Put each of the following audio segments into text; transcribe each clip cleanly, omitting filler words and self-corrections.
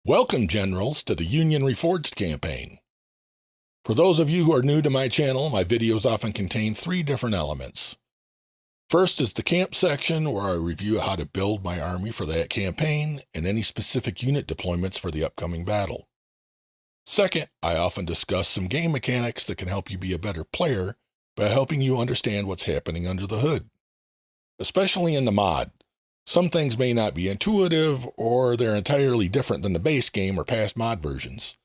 Welcome, Generals, to the Union Reforged campaign. For those of you who are new to my channel, my videos often contain three different elements. First is the camp section, where I review how to build my army for that campaign and any specific unit deployments for the upcoming battle. Second, I often discuss some game mechanics that can help you be a better player by helping you understand what's happening under the hood. Especially in the mod, some things may not be intuitive, or they're entirely different than the base game or past mod versions.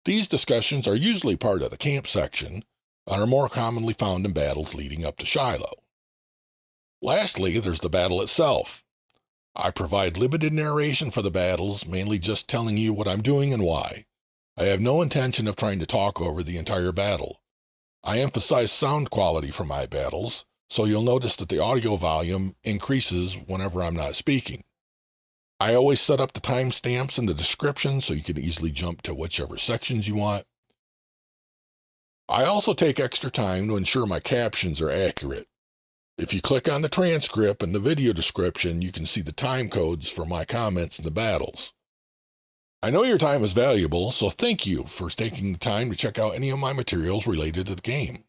These discussions are usually part of the camp section and are more commonly found in battles leading up to Shiloh. Lastly, there's the battle itself. I provide limited narration for the battles, mainly just telling you what I'm doing and why. I have no intention of trying to talk over the entire battle. I emphasize sound quality for my battles, so you'll notice that the audio volume increases whenever I'm not speaking. I always set up the timestamps in the description so you can easily jump to whichever sections you want. I also take extra time to ensure my captions are accurate. If you click on the transcript in the video description, you can see the time codes for my comments in the battles. I know your time is valuable, so thank you for taking the time to check out any of my materials related to the game.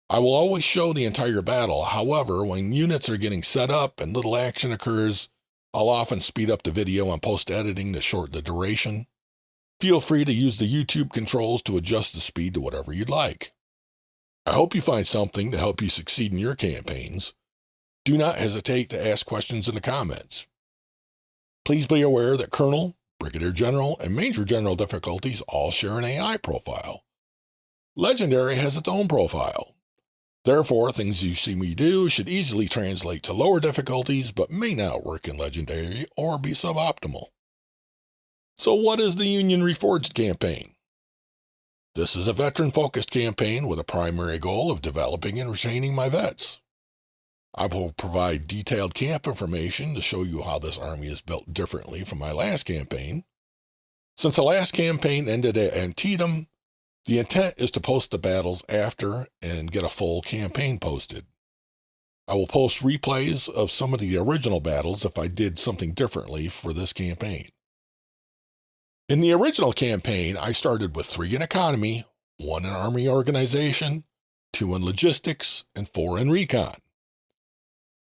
I will always show the entire battle. However, when units are getting set up and little action occurs, I'll often speed up the video on post-editing to shorten the duration. Feel free to use the YouTube controls to adjust the speed to whatever you'd like. I hope you find something to help you succeed in your campaigns. Do not hesitate to ask questions in the comments. Please be aware that Colonel, Brigadier General, and Major General difficulties all share an AI profile. Legendary has its own profile. Therefore, things you see me do should easily translate to lower difficulties, but may not work in Legendary or be suboptimal. So what is the Union Reforged campaign? This is a veteran-focused campaign with a primary goal of developing and retaining my vets. I will provide detailed camp information to show you how this army is built differently from my last campaign. Since the last campaign ended at Antietam, the intent is to post the battles after and get a full campaign posted. I will post replays of some of the original battles if I did something differently for this campaign. In the original campaign, I started with 3 in economy, 1 in army organization, 2 in logistics, and 4 in recon.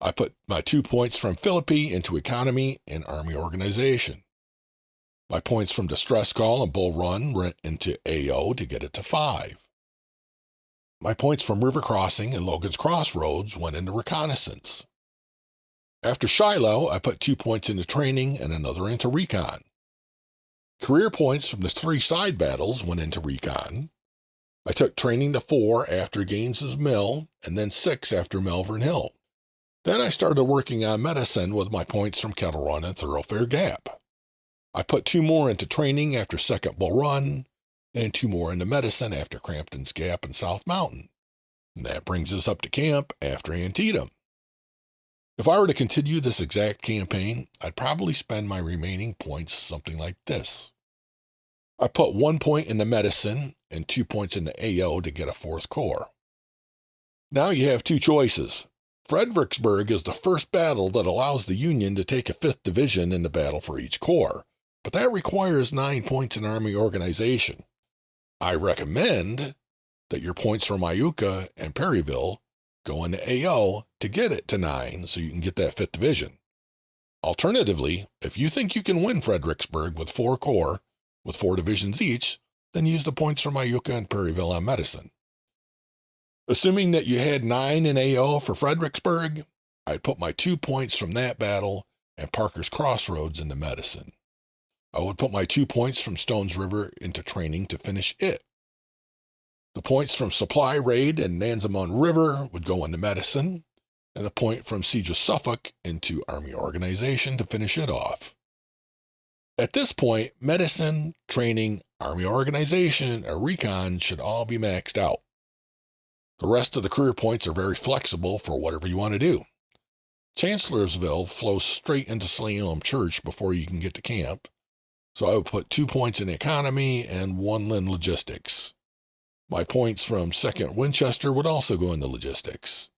I put my 2 points from Philippi into economy and army organization. My points from Distress Call and Bull Run went into AO to get it to 5. My points from River Crossing and Logan's Crossroads went into reconnaissance. After Shiloh, I put 2 points into training and another into recon. Career points from the 3 side battles went into recon. I took training to 4 after Gaines's Mill and then 6 after Melbourne Hill. Then I started working on medicine with my points from Kettle Run and Thoroughfare Gap. I put 2 more into training after Second Bull Run, and 2 more into medicine after Crampton's Gap and South Mountain. And that brings us up to camp after Antietam. If I were to continue this exact campaign, I'd probably spend my remaining points something like this. I put 1 point into medicine and 2 points into AO to get a 4th corps. Now you have 2 choices. Fredericksburg is the first battle that allows the Union to take a 5th division in the battle for each corps, but that requires 9 points in army organization. I recommend that your points from Iuka and Perryville go into AO to get it to 9 so you can get that 5th division. Alternatively, if you think you can win Fredericksburg with 4 corps, with 4 divisions each, then use the points from Iuka and Perryville on medicine. Assuming that you had 9 in AO for Fredericksburg, I'd put my 2 points from that battle and Parker's Crossroads into medicine. I would put my 2 points from Stones River into training to finish it. The points from Supply Raid and Nansemond River would go into medicine, and the point from Siege of Suffolk into army organization to finish it off. At this point, medicine, training, army organization, and recon should all be maxed out. The rest of the career points are very flexible for whatever you want to do. Chancellorsville flows straight into Salem Church before you can get to camp, so I would put 2 points in economy and 1 in logistics. My points from 2nd Winchester would also go into logistics.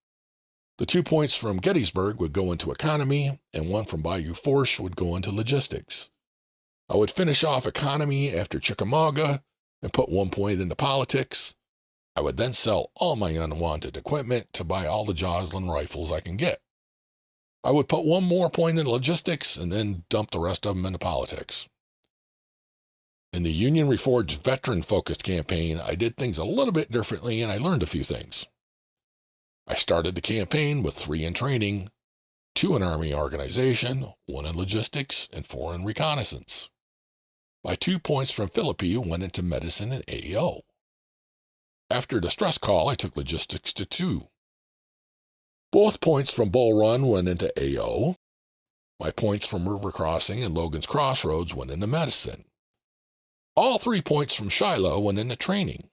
The 2 points from Gettysburg would go into economy, and 1 from Bayou Fourche would go into logistics. I would finish off economy after Chickamauga and put 1 point into politics. I would then sell all my unwanted equipment to buy all the Joslin rifles I can get. I would put 1 more point in logistics and then dump the rest of them into politics. In the Union Reforged veteran-focused campaign, I did things a little bit differently and I learned a few things. I started the campaign with 3 in training, 2 in Army organization, 1 in logistics, and 4 in reconnaissance. My 2 points from Philippi went into medicine and AO. After the stress call, I took logistics to 2. Both points from Bull Run went into AO. My points from River Crossing and Logan's Crossroads went into medicine. All 3 points from Shiloh went into training.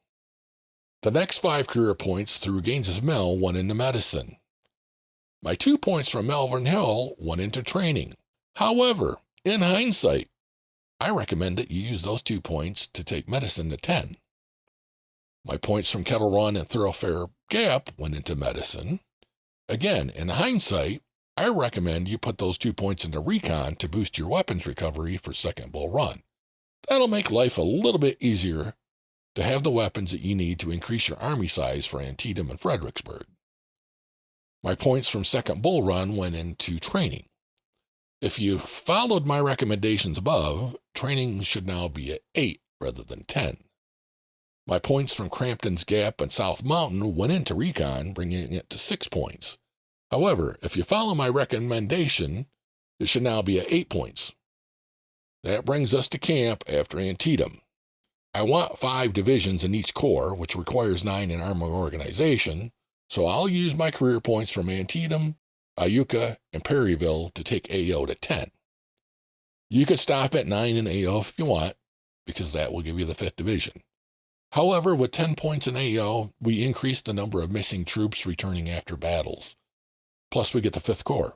The next 5 career points through Gaines's Mill went into medicine. My 2 points from Melvin Hill went into training. However, in hindsight, I recommend that you use those 2 points to take medicine to 10. My points from Kettle Run and Thoroughfare Gap went into medicine. Again, in hindsight, I recommend you put those 2 points into recon to boost your weapons recovery for Second Bull Run. That'll make life a little bit easier to have the weapons that you need to increase your army size for Antietam and Fredericksburg. My points from Second Bull Run went into training. If you followed my recommendations above, training should now be at 8 rather than 10. My points from Crampton's Gap and South Mountain went into recon, bringing it to 6 points. However, if you follow my recommendation, it should now be at 8 points. That brings us to camp after Antietam. I want 5 divisions in each corps, which requires 9 in army organization, so I'll use my career points from Antietam, Iuka, and Perryville to take AO to 10. You could stop at 9 in AO if you want, because that will give you the 5th Division. However, with 10 points in AO, we increase the number of missing troops returning after battles. Plus, we get the 5th Corps.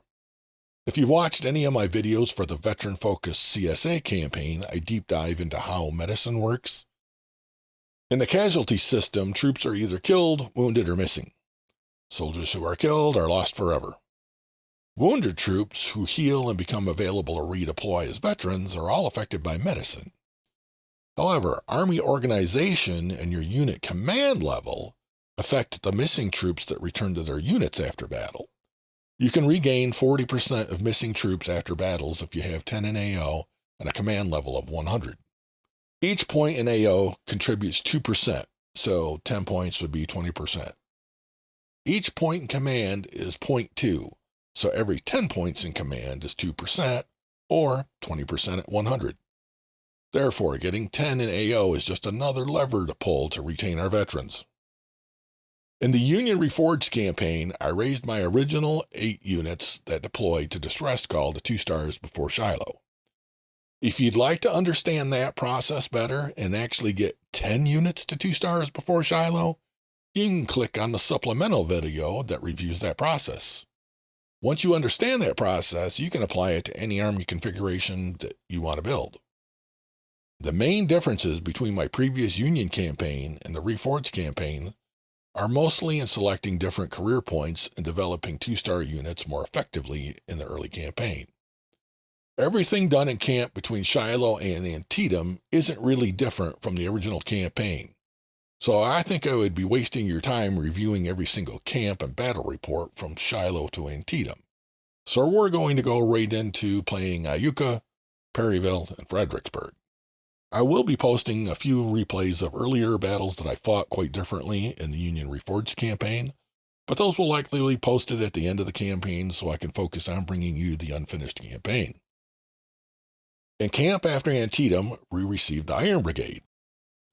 If you've watched any of my videos for the veteran-focused CSA campaign, I deep dive into how medicine works. In the casualty system, troops are either killed, wounded, or missing. Soldiers who are killed are lost forever. Wounded troops who heal and become available to redeploy as veterans are all affected by medicine. However, Army organization and your unit command level affect the missing troops that return to their units after battle. You can regain 40% of missing troops after battles if you have 10 in AO and a command level of 100. Each point in AO contributes 2%, so 10 points would be 20%. Each point in command is 0.2, so every 10 points in command is 2%, or 20% at 100. Therefore, getting 10 in AO is just another lever to pull to retain our veterans. In the Union Reforged campaign, I raised my original 8 units that deployed to distress call to 2 stars before Shiloh. If you'd like to understand that process better and actually get 10 units to 2 stars before Shiloh, you can click on the supplemental video that reviews that process. Once you understand that process, you can apply it to any army configuration that you want to build. The main differences between my previous Union campaign and the Reforged campaign are mostly in selecting different career points and developing 2-star units more effectively in the early campaign. Everything done in camp between Shiloh and Antietam isn't really different from the original campaign, so I think I would be wasting your time reviewing every single camp and battle report from Shiloh to Antietam. So we're going to go right into playing Iuka, Perryville, and Fredericksburg. I will be posting a few replays of earlier battles that I fought quite differently in the Union Reforged campaign, but those will likely be posted at the end of the campaign so I can focus on bringing you the unfinished campaign. In camp after Antietam, we received the Iron Brigade.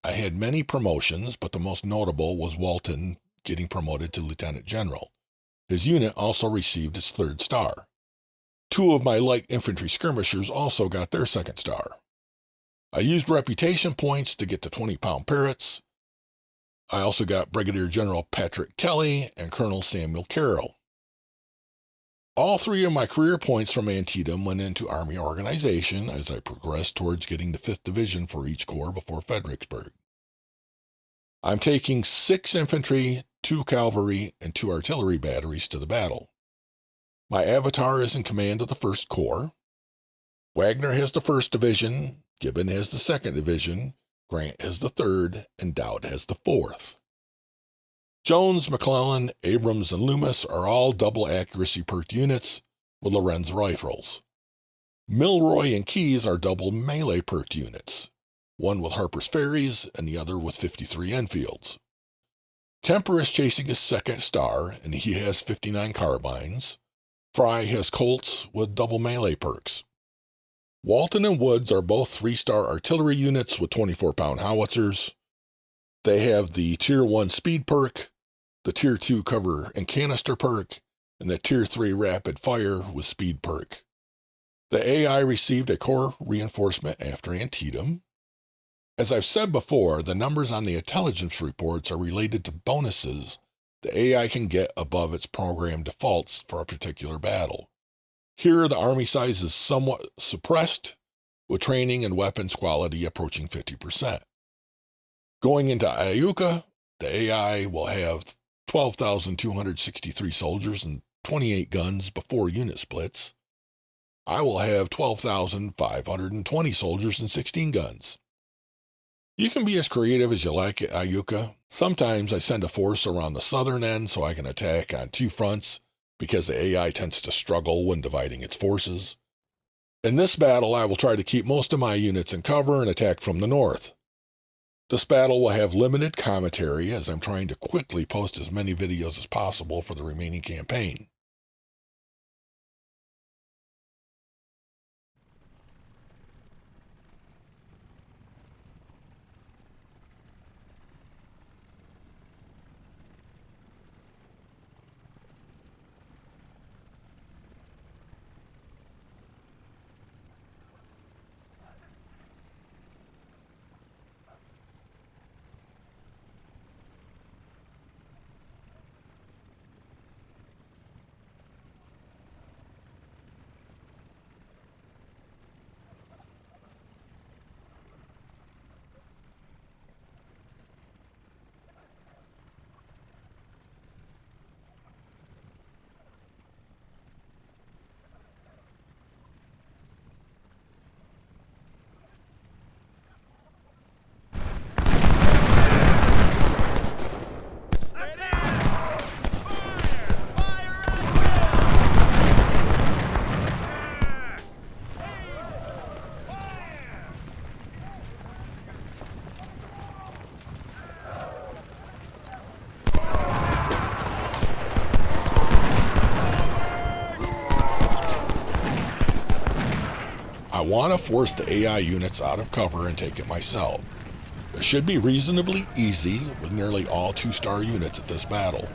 I had many promotions, but the most notable was Walton getting promoted to Lieutenant General. His unit also received its 3rd star. 2 of my light infantry skirmishers also got their 2nd star. I used reputation points to get the 20-pound Parrots. I also got Brigadier General Patrick Kelly and Colonel Samuel Carroll. All 3 of my career points from Antietam went into Army organization as I progressed towards getting the 5th Division for each corps before Fredericksburg. I'm taking 6 infantry, 2 cavalry, and 2 artillery batteries to the battle. My avatar is in command of the 1st Corps. Wagner has the 1st Division, Gibbon has the 2nd Division, Grant has the 3rd, and Dowd has the 4th. Jones, McClellan, Abrams, and Loomis are all double accuracy perked units with Lorenz rifles. Milroy and Keyes are double melee perked units, one with Harper's Ferries and the other with 53 Enfields. Kemper is chasing his 2nd star, and he has 59 carbines. Fry has Colts with double melee perks. Walton and Woods are both 3-star artillery units with 24-pound howitzers. They have the Tier 1 speed perk, the Tier 2 cover and canister perk, and the Tier 3 rapid fire with speed perk. The AI received a core reinforcement after Antietam. As I've said before, the numbers on the intelligence reports are related to bonuses the AI can get above its program defaults for a particular battle. Here, the army size is somewhat suppressed, with training and weapons quality approaching 50%. Going into Iuka, the AI will have 12,263 soldiers and 28 guns before unit splits. I will have 12,520 soldiers and 16 guns. You can be as creative as you like at Iuka. Sometimes I send a force around the southern end so I can attack on 2 fronts because the AI tends to struggle when dividing its forces. In this battle, I will try to keep most of my units in cover and attack from the north. This battle will have limited commentary as I'm trying to quickly post as many videos as possible for the remaining campaign. I want to force the AI units out of cover and take it myself. It should be reasonably easy with nearly all 2-star units at this battle.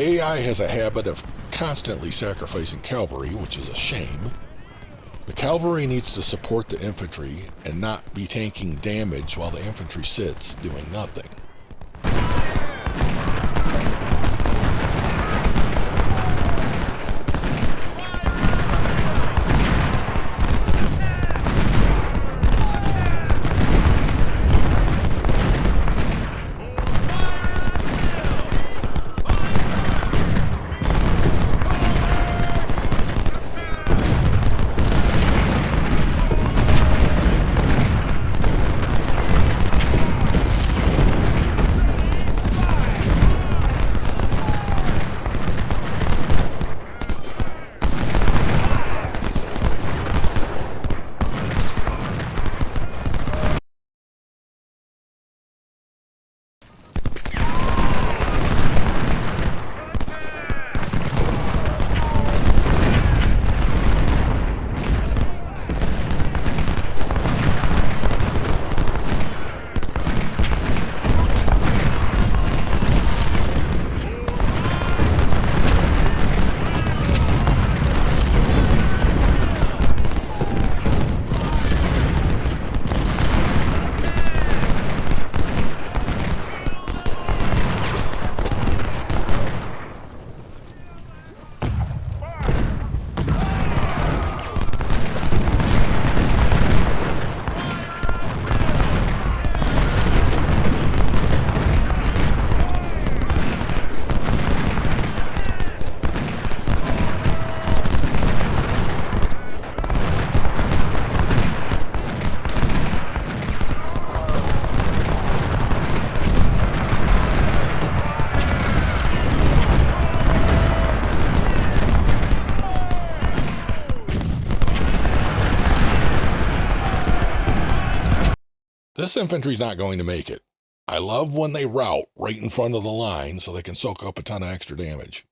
The AI has a habit of constantly sacrificing cavalry, which is a shame. The cavalry needs to support the infantry and not be taking damage while the infantry sits doing nothing. This infantry's not going to make it. I love when they rout right in front of the line so they can soak up a ton of extra damage.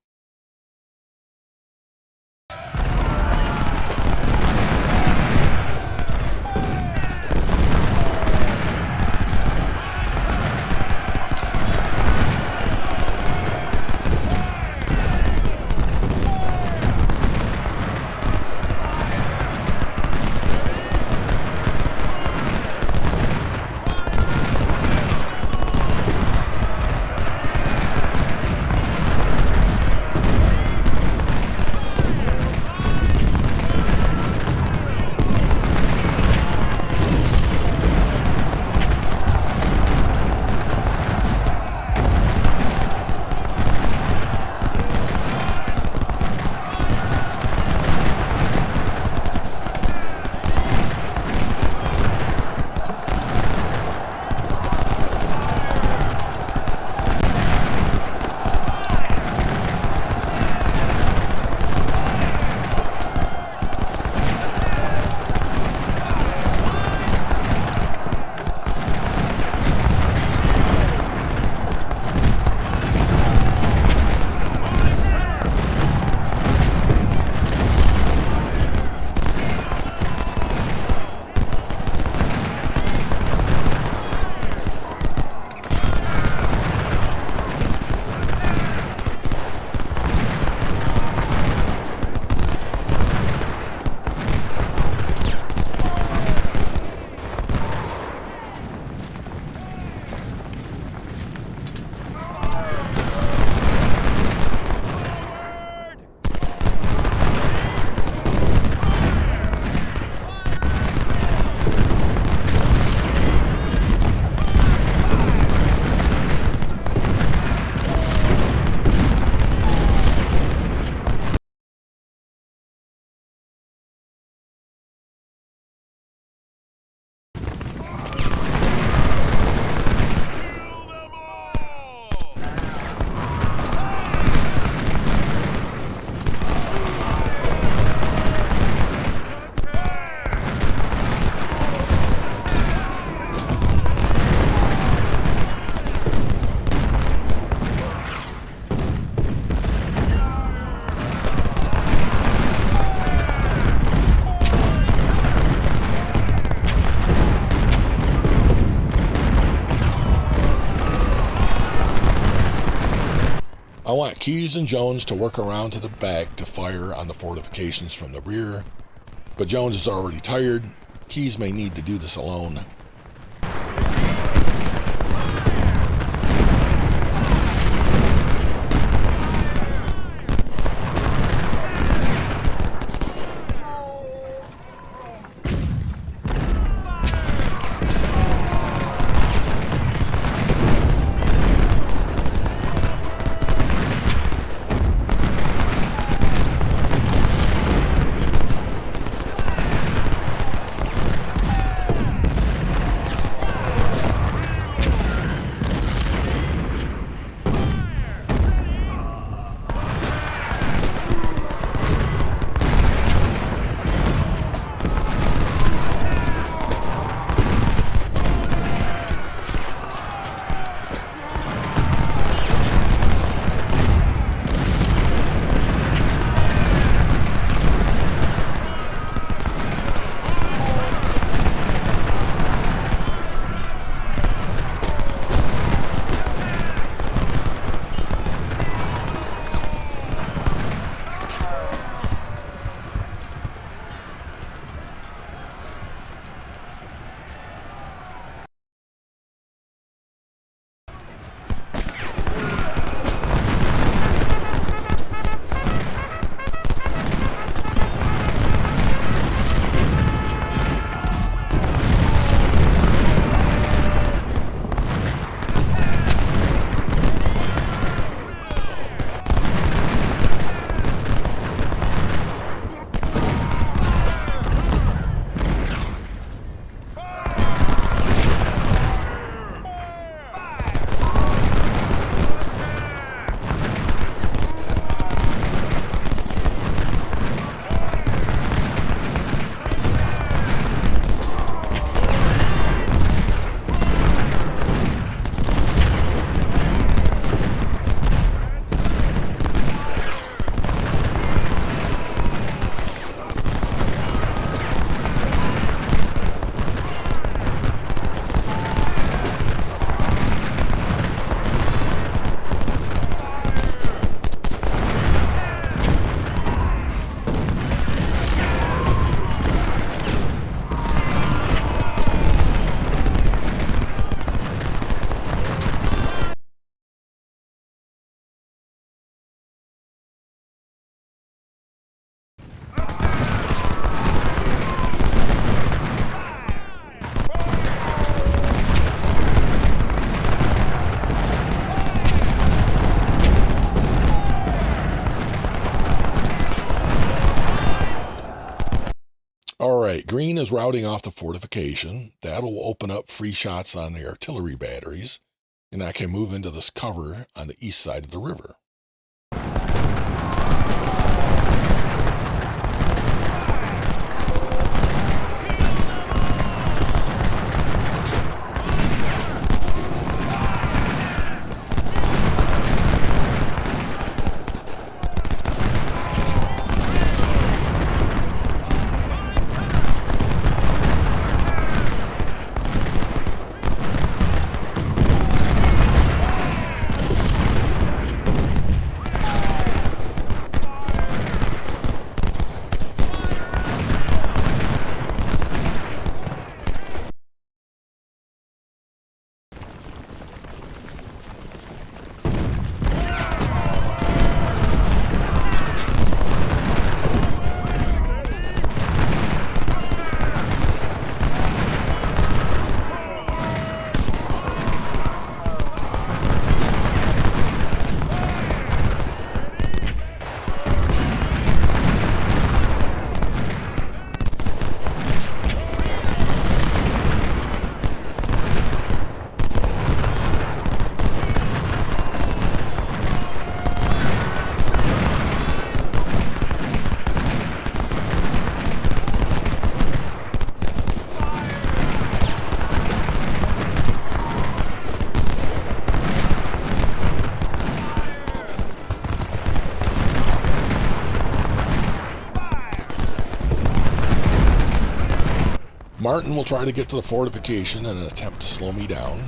want Keyes and Jones to work around to the back to fire on the fortifications from the rear, but Jones is already tired. Keyes may need to do this alone. Alright, green is routing off the fortification. That'll open up free shots on the artillery batteries, and I can move into this cover on the east side of the river. Martin will try to get to the fortification in an attempt to slow me down.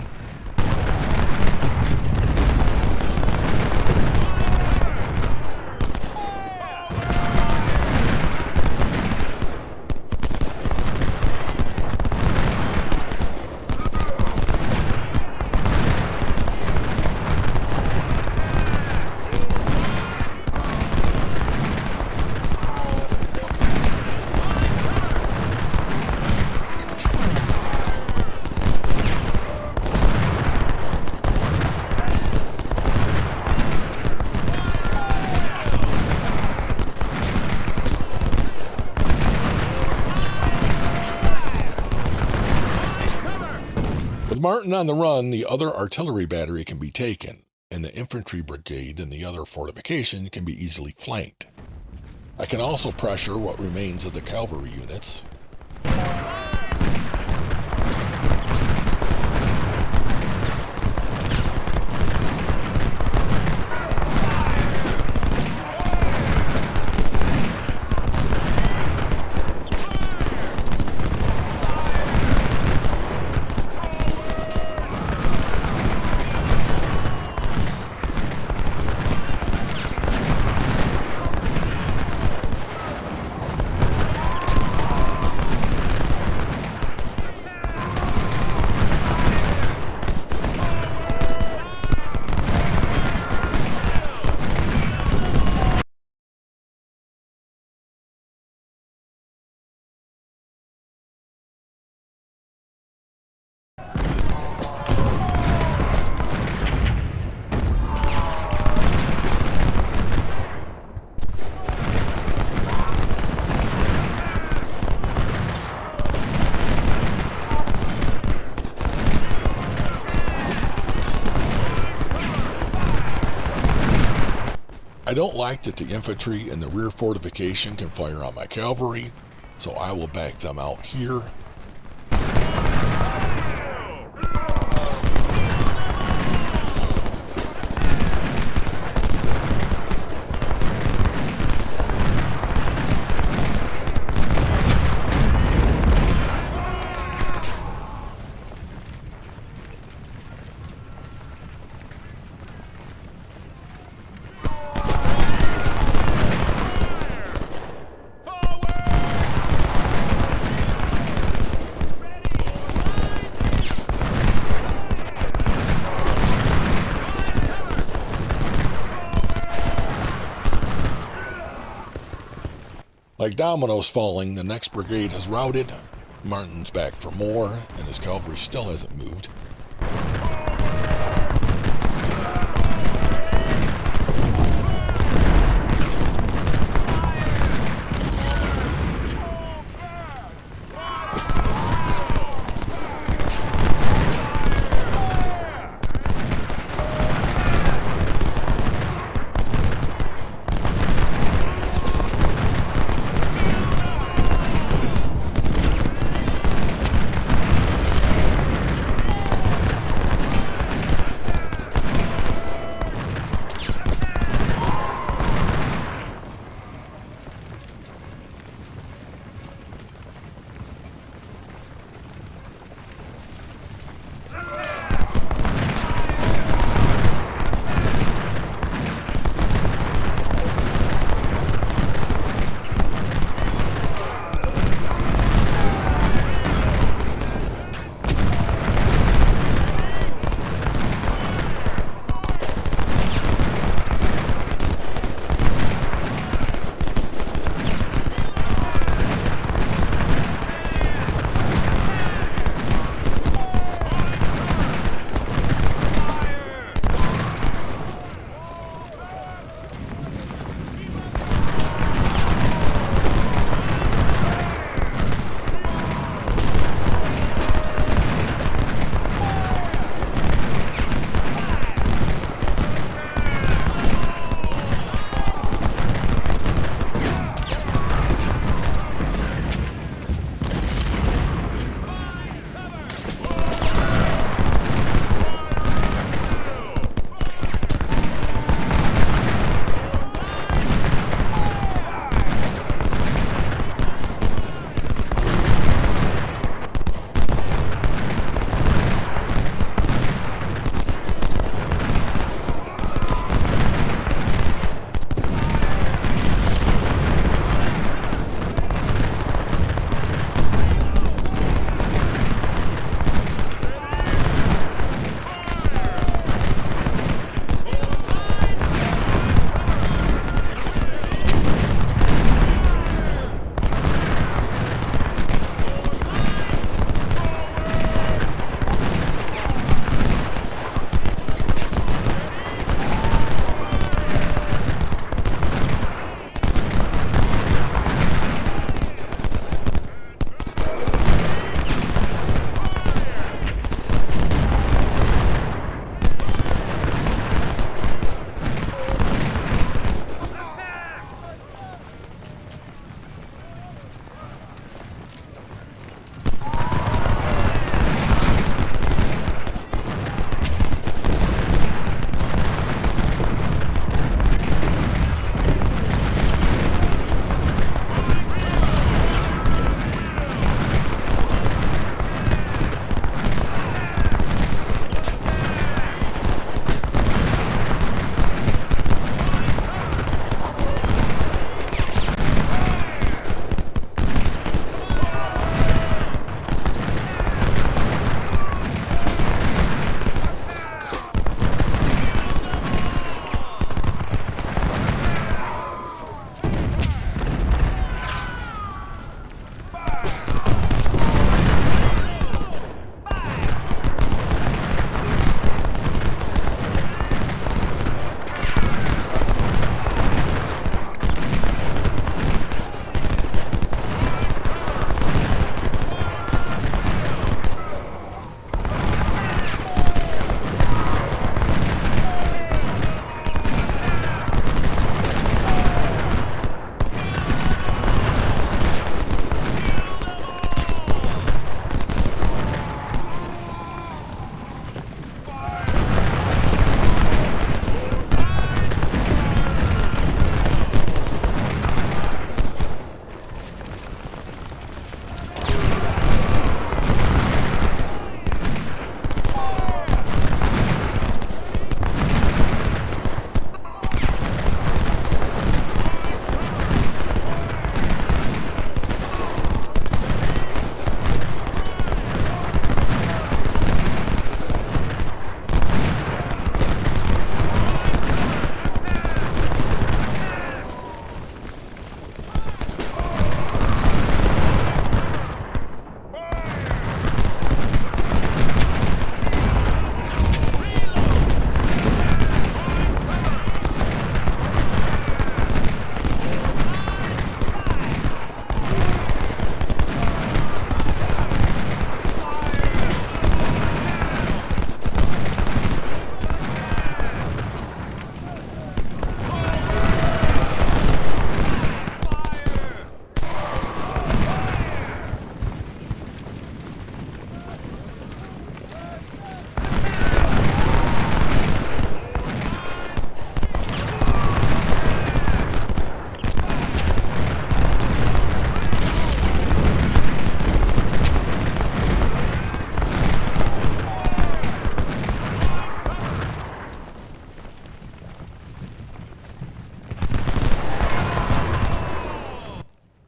Martin on the run, the other artillery battery can be taken, and the infantry brigade and the other fortification can be easily flanked. I can also pressure what remains of the cavalry units. I don't like that the infantry in the rear fortification can fire on my cavalry, so I will back them out here. Like dominoes falling, the next brigade has routed. Martin's back for more, and his cavalry still hasn't moved.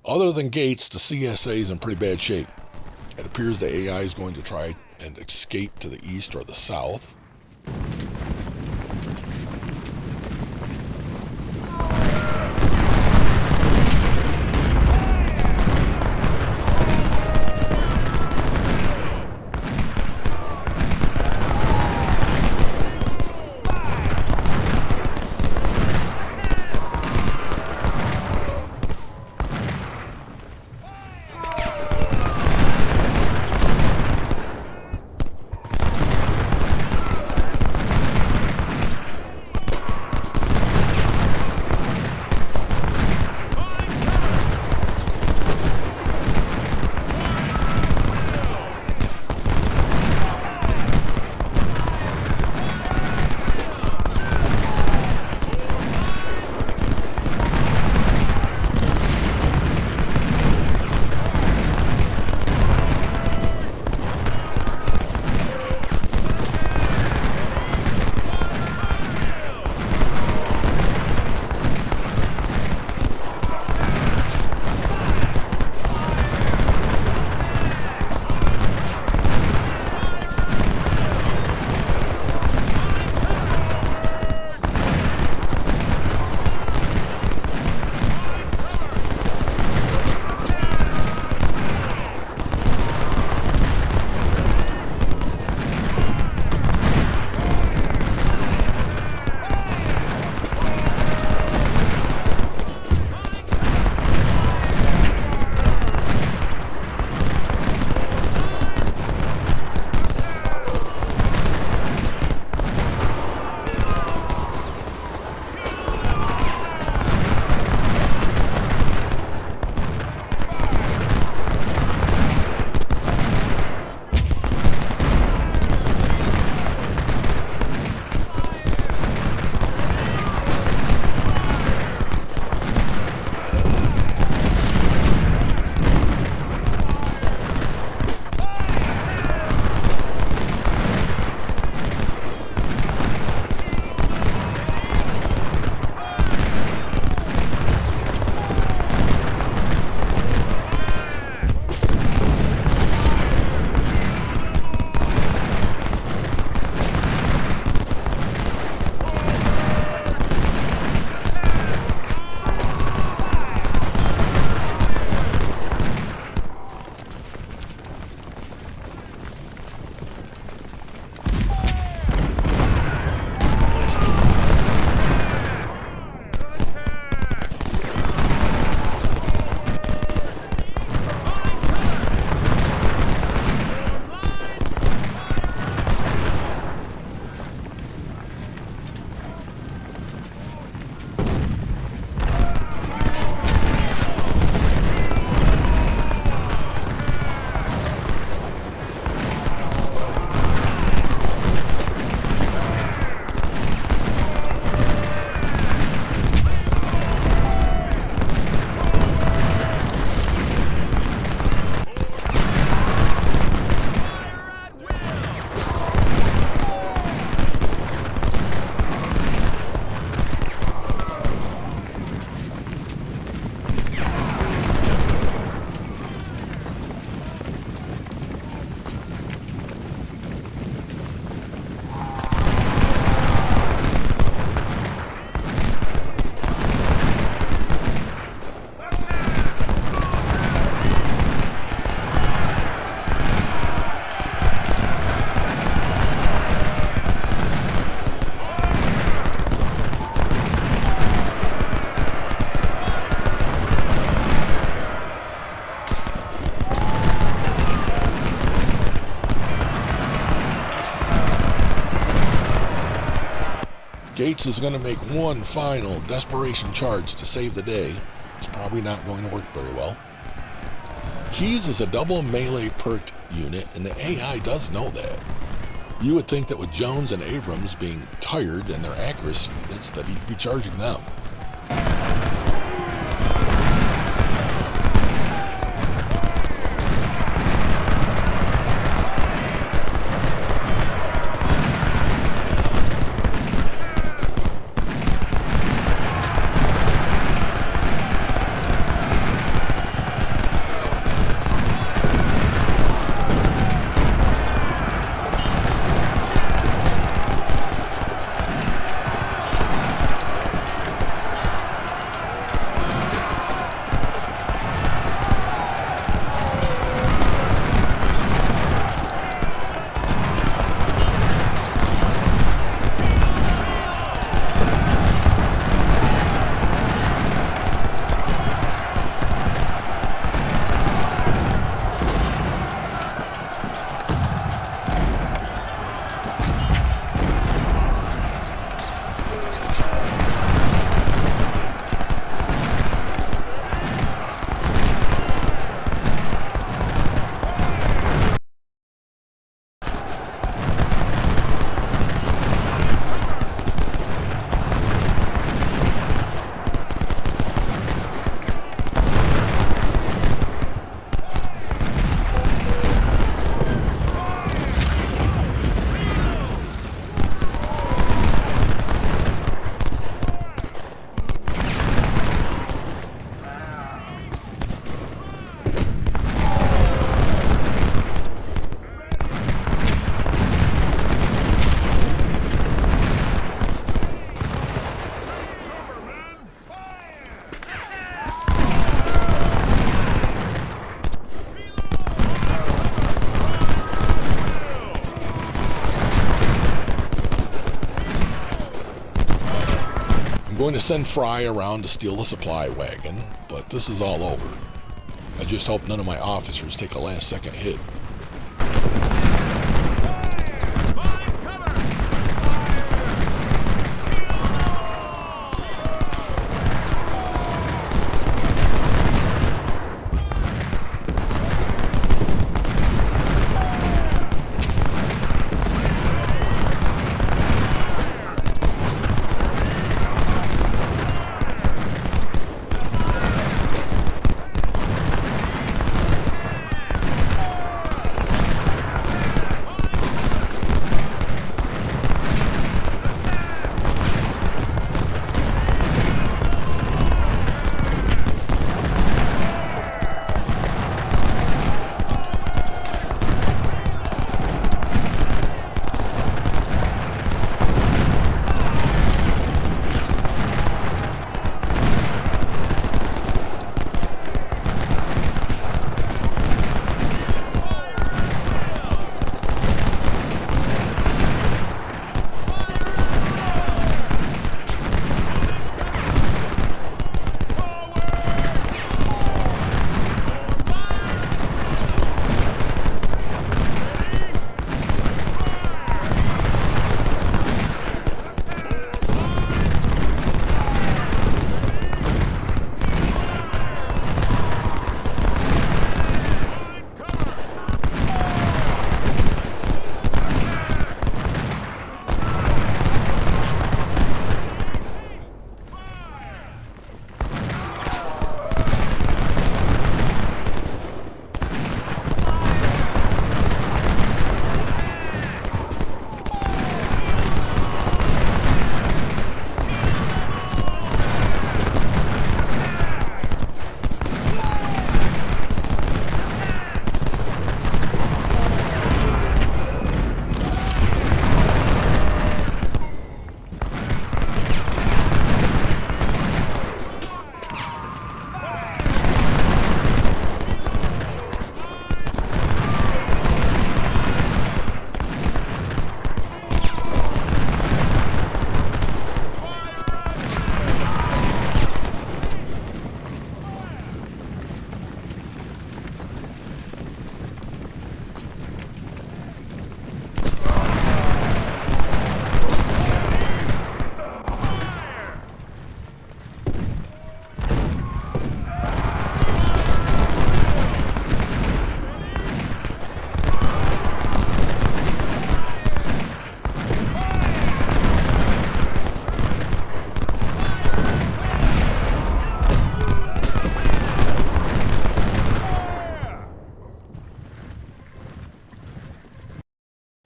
Other than Gates, the CSA is in pretty bad shape. It appears the AI is going to try and escape to the east or the south. Gates is going to make one final desperation charge to save the day. It's probably not going to work very well. Keyes is a double melee perked unit, and the AI does know that. You would think that with Jones and Abrams being tired and their accuracy, that he'd be charging them. going to send Fry around to steal the supply wagon, but this is all over. I just hope none of my officers take a last-second hit.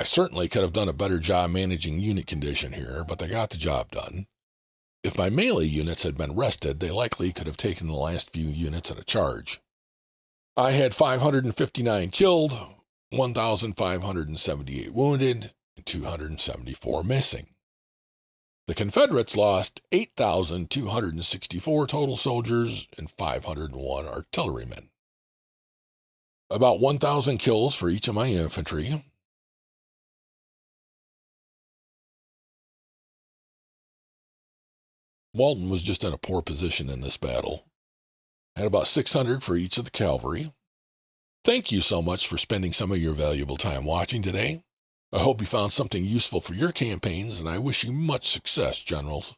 I certainly could have done a better job managing unit condition here, but they got the job done. If my melee units had been rested, they likely could have taken the last few units in a charge. I had 559 killed, 1,578 wounded, and 274 missing. The Confederates lost 8,264 total soldiers and 501 artillerymen. About 1,000 kills for each of my infantry. Walton was just in a poor position in this battle. Had about 600 for each of the cavalry. Thank you so much for spending some of your valuable time watching today. I hope you found something useful for your campaigns, and I wish you much success, generals.